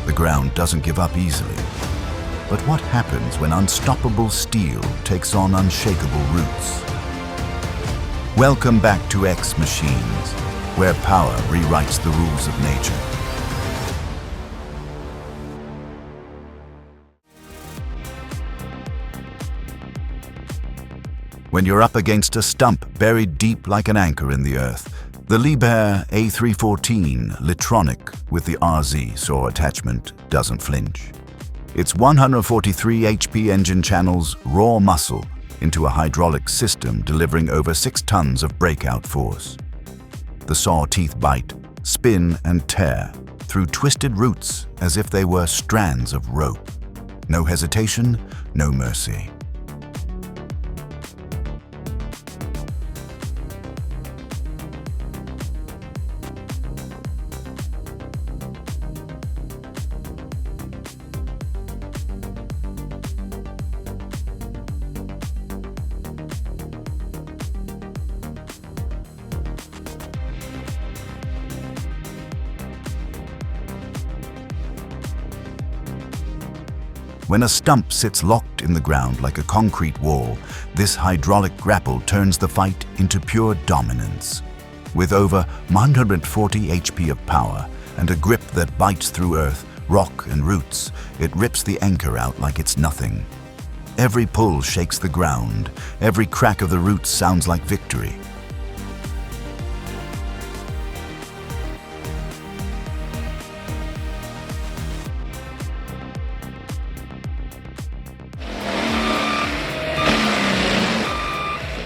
The ground doesn't give up easily. But what happens when unstoppable steel takes on unshakable roots? Welcome back to X Machines, where power rewrites the rules of nature. When you're up against a stump buried deep like an anchor in the earth, the Liebherr A314 Litronic with the RZ saw attachment doesn't flinch. Its 143 HP engine channels raw muscle into a hydraulic system delivering over 6 tons of breakout force. The saw teeth bite, spin and tear through twisted roots as if they were strands of rope. No hesitation, no mercy. When a stump sits locked in the ground like a concrete wall, this hydraulic grapple turns the fight into pure dominance. With over 140 HP of power and a grip that bites through earth, rock and roots, it rips the anchor out like it's nothing. Every pull shakes the ground, every crack of the roots sounds like victory.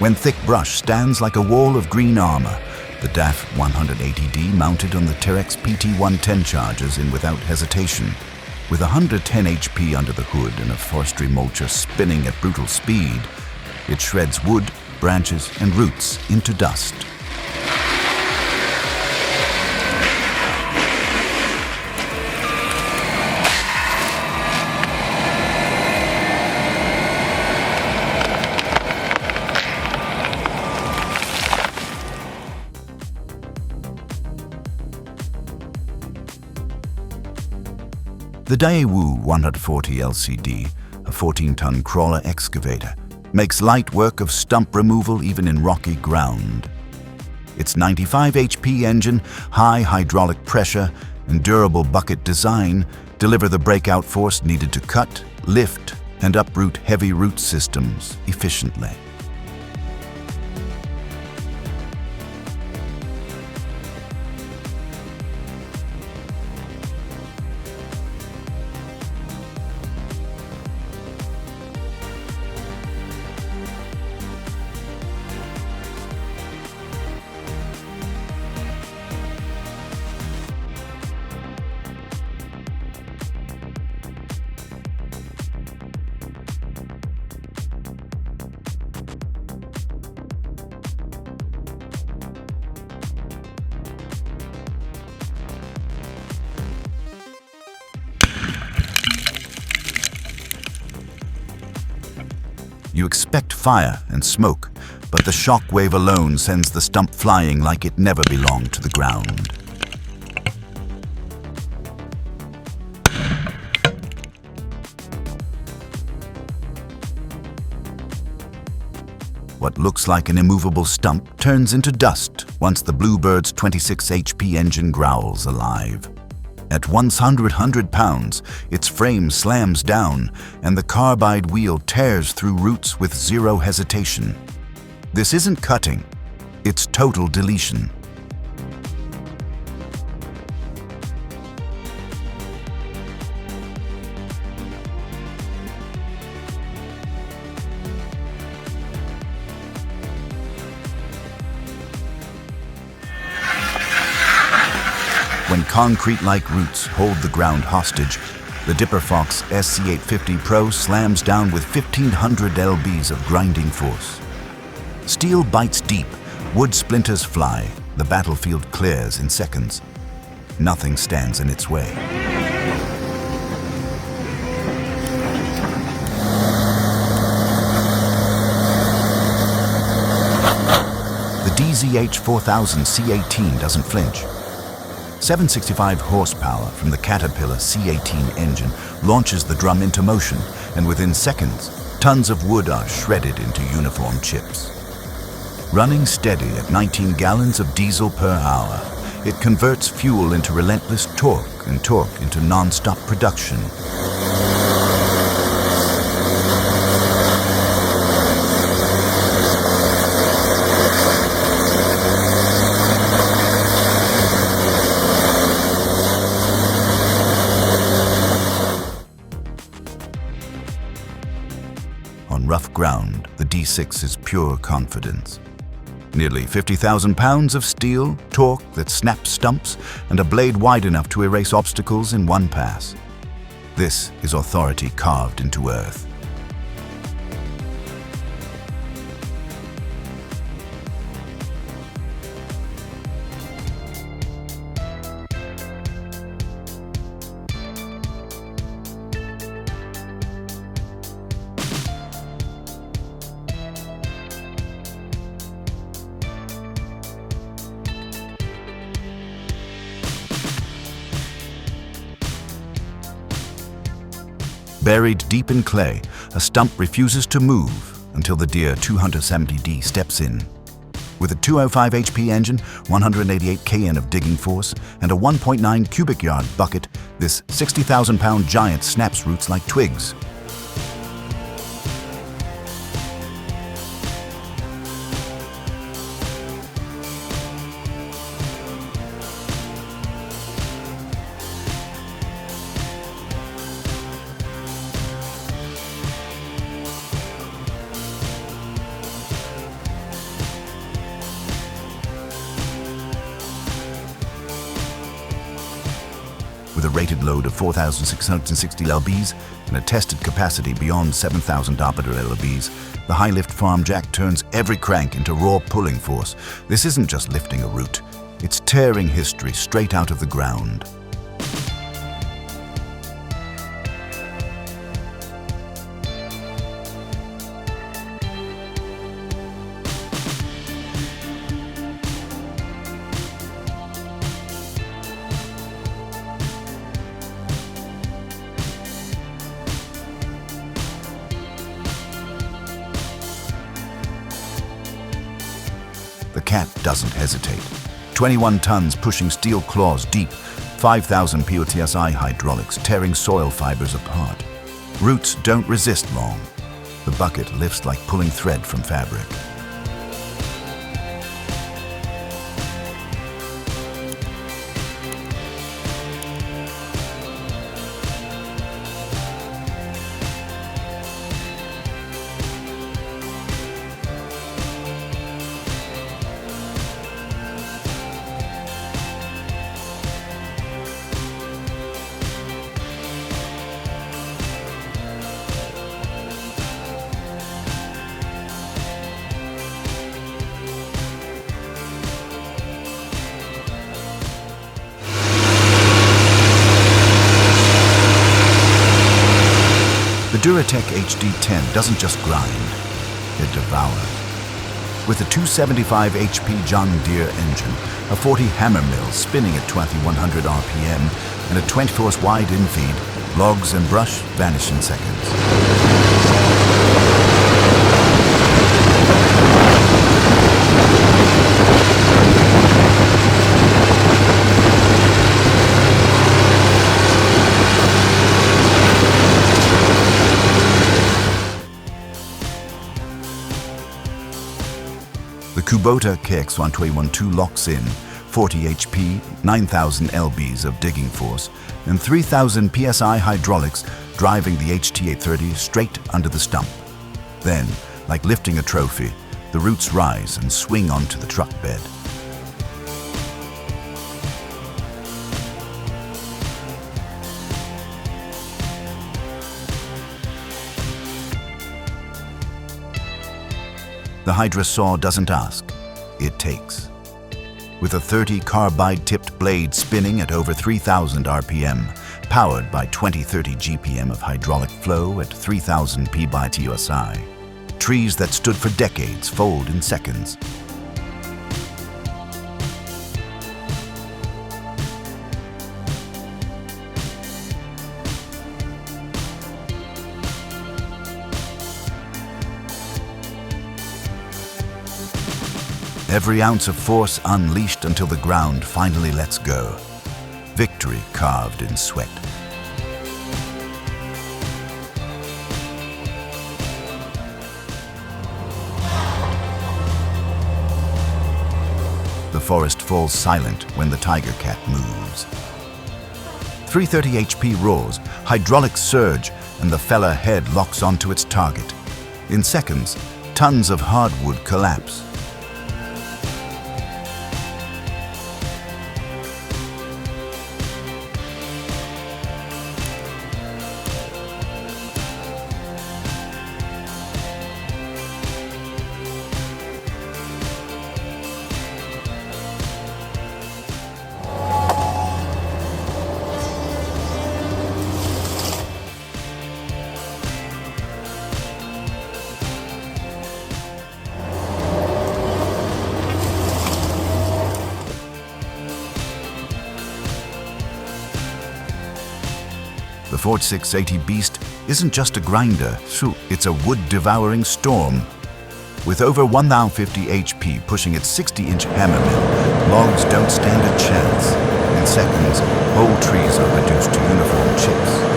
When thick brush stands like a wall of green armor, the DAF 180D mounted on the Terex PT110 charges in without hesitation. With 110 HP under the hood and a forestry mulcher spinning at brutal speed, it shreds wood, branches and roots into dust. The Daewoo 140 LCD, a 14-ton crawler excavator, makes light work of stump removal even in rocky ground. Its 95 HP engine, high hydraulic pressure, and durable bucket design deliver the breakout force needed to cut, lift, and uproot heavy root systems efficiently. You expect fire and smoke, but the shock wave alone sends the stump flying like it never belonged to the ground. What looks like an immovable stump turns into dust once the Bluebird's 26 HP engine growls alive. At 100 pounds, its frame slams down and the carbide wheel tears through roots with zero hesitation. This isn't cutting, it's total deletion. When concrete-like roots hold the ground hostage, the Dipper Fox SC850 Pro slams down with 1,500 lbs of grinding force. Steel bites deep, wood splinters fly, the battlefield clears in seconds. Nothing stands in its way. The DZH 4000 C18 doesn't flinch. 765 horsepower from the Caterpillar C18 engine launches the drum into motion, and within seconds, tons of wood are shredded into uniform chips. Running steady at 19 gallons of diesel per hour, it converts fuel into relentless torque and torque into non-stop production. On rough ground, the D6 is pure confidence. Nearly 50,000 pounds of steel, torque that snaps stumps, and a blade wide enough to erase obstacles in one pass. This is authority carved into earth. Buried deep in clay, a stump refuses to move until the Deere 270D steps in. With a 205 HP engine, 188 kN of digging force, and a 1.9 cubic yard bucket, this 60,000-pound giant snaps roots like twigs. With a rated load of 4,660 lbs and a tested capacity beyond 7,000 arbiter lbs, the high-lift farm jack turns every crank into raw pulling force. This isn't just lifting a root, it's tearing history straight out of the ground. The cat doesn't hesitate. 21 tons pushing steel claws deep, 5,000 POTSI hydraulics tearing soil fibers apart. Roots don't resist long. The bucket lifts like pulling thread from fabric. The Duratec HD10 doesn't just grind, it devours. With a 275 HP John Deere engine, a 40 hammer mill spinning at 2100 RPM, and a 20-force wide infeed, logs and brush vanish in seconds. The Kubota KX1212 locks in 40 HP, 9,000 lbs of digging force, and 3,000 psi hydraulics driving the HT830 straight under the stump. Then, like lifting a trophy, the roots rise and swing onto the truck bed. The Hydra saw doesn't ask, it takes. With a 30 carbide-tipped blade spinning at over 3,000 RPM, powered by 20-30 GPM of hydraulic flow at 3,000 p/TSI, trees that stood for decades fold in seconds. Every ounce of force unleashed until the ground finally lets go. Victory carved in sweat. The forest falls silent when the tiger cat moves. 330 HP roars, hydraulics surge, and the feller head locks onto its target. In seconds, tons of hardwood collapse. The Ford 680 beast isn't just a grinder, it's a wood-devouring storm. With over 1050 HP pushing its 60-inch hammer mill, logs don't stand a chance. In seconds, whole trees are reduced to uniform chips.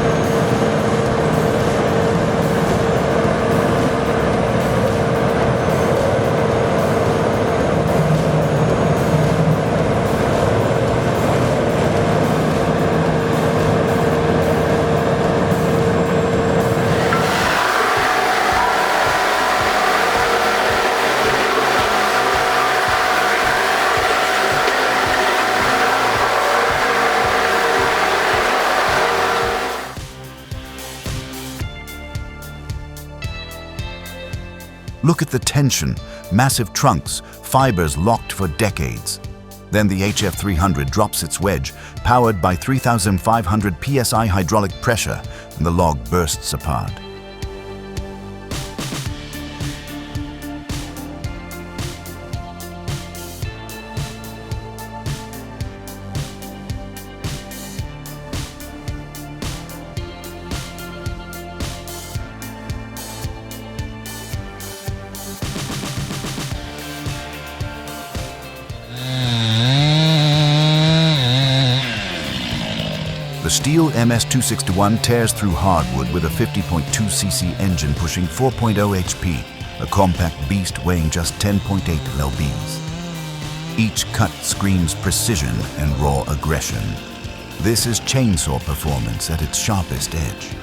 Look at the tension, massive trunks, fibers locked for decades. Then the HF300 drops its wedge, powered by 3,500 psi hydraulic pressure, and the log bursts apart. The steel MS-261 tears through hardwood with a 50.2cc engine pushing 4.0 HP, a compact beast weighing just 10.8 lbs. Each cut screams precision and raw aggression. This is chainsaw performance at its sharpest edge.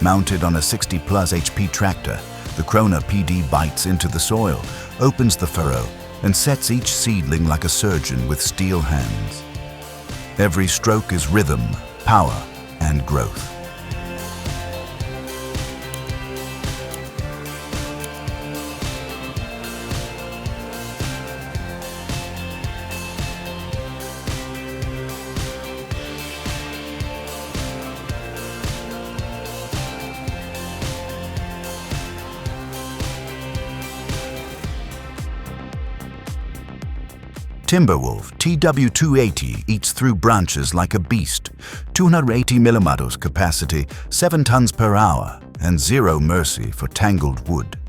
Mounted on a 60-plus HP tractor, the Krona PD bites into the soil, opens the furrow, and sets each seedling like a surgeon with steel hands. Every stroke is rhythm, power, and growth. Timberwolf TW280 eats through branches like a beast. 280 millimeters capacity, 7 tons per hour, and zero mercy for tangled wood.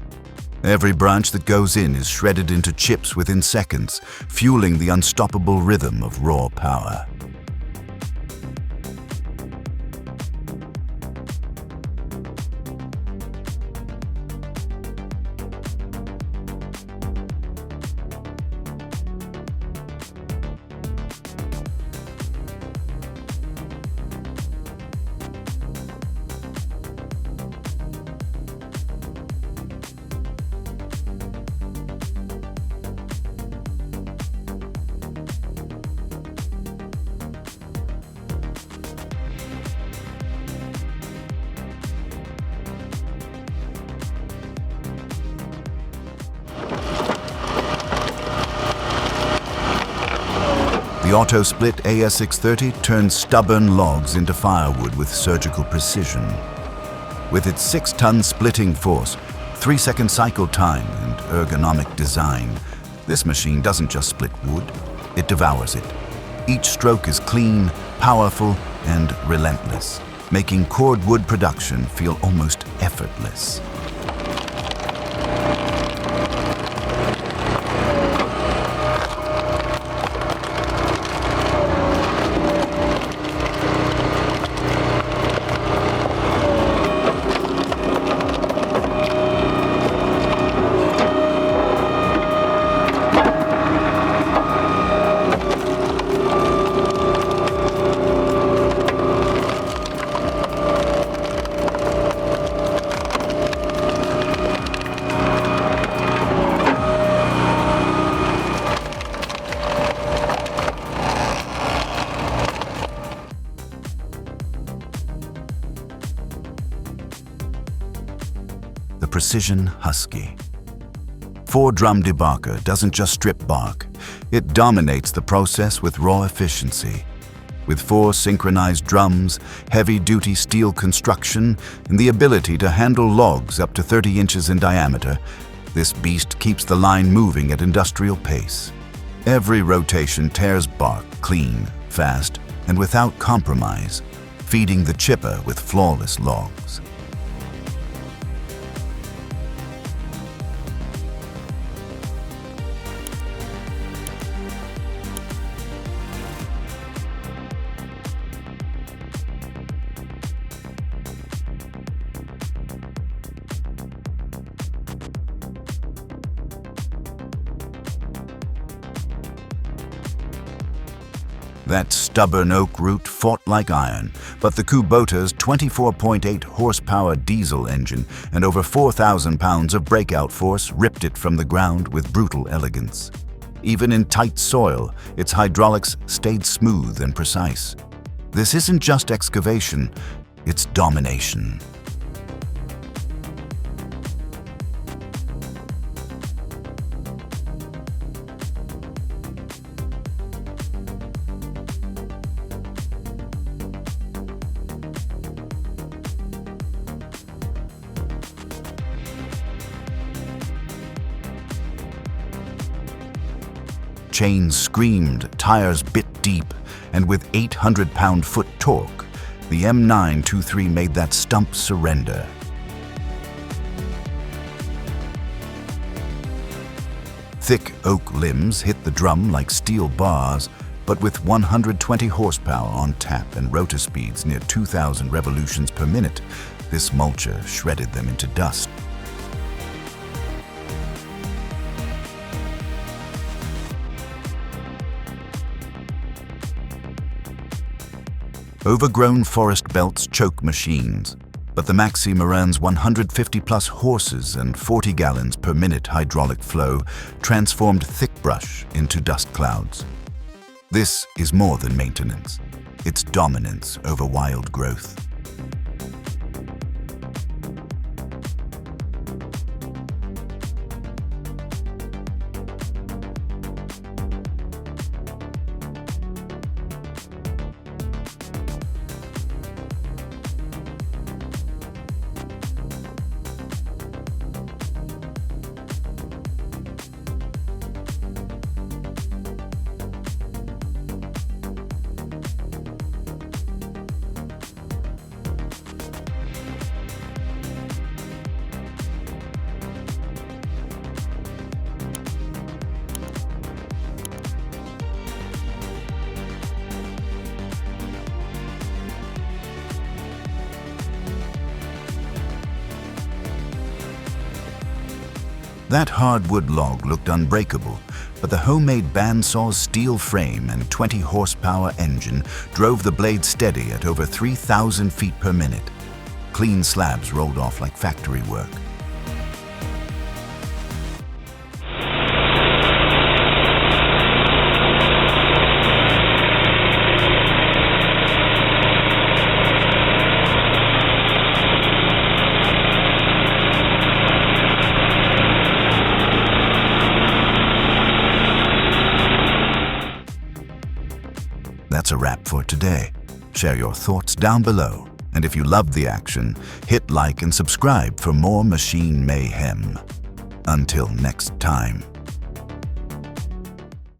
Every branch that goes in is shredded into chips within seconds, fueling the unstoppable rhythm of raw power. The auto-split AS630 turns stubborn logs into firewood with surgical precision. With its 6-ton splitting force, 3-second cycle time and ergonomic design, this machine doesn't just split wood, it devours it. Each stroke is clean, powerful, and relentless, making cordwood production feel almost effortless. The Precision Husky. 4-drum debarker doesn't just strip bark, it dominates the process with raw efficiency. With 4 synchronized drums, heavy-duty steel construction, and the ability to handle logs up to 30 inches in diameter, this beast keeps the line moving at industrial pace. Every rotation tears bark clean, fast, and without compromise, feeding the chipper with flawless logs. That stubborn oak root fought like iron, but the Kubota's 24.8 horsepower diesel engine and over 4,000 pounds of breakout force ripped it from the ground with brutal elegance. Even in tight soil, its hydraulics stayed smooth and precise. This isn't just excavation, it's domination. Chains screamed, tires bit deep, and with 800 pound-foot torque, the M923 made that Stump surrender. Thick oak limbs hit the drum like steel bars, but with 120 horsepower on tap and rotor speeds near 2,000 revolutions per minute, this mulcher shredded them into dust. Overgrown forest belts choke machines, but the Maxi Moran's 150-plus horses and 40 gallons per minute hydraulic flow transformed thick brush into dust clouds. This is more than maintenance. It's dominance over wild growth. That hardwood log looked unbreakable, but the homemade bandsaw's steel frame and 20 horsepower engine drove the blade steady at over 3,000 feet per minute. Clean slabs rolled off like factory work. That's a wrap for today. Share your thoughts down below. And if you loved the action, hit like and subscribe for more machine mayhem. Until next time.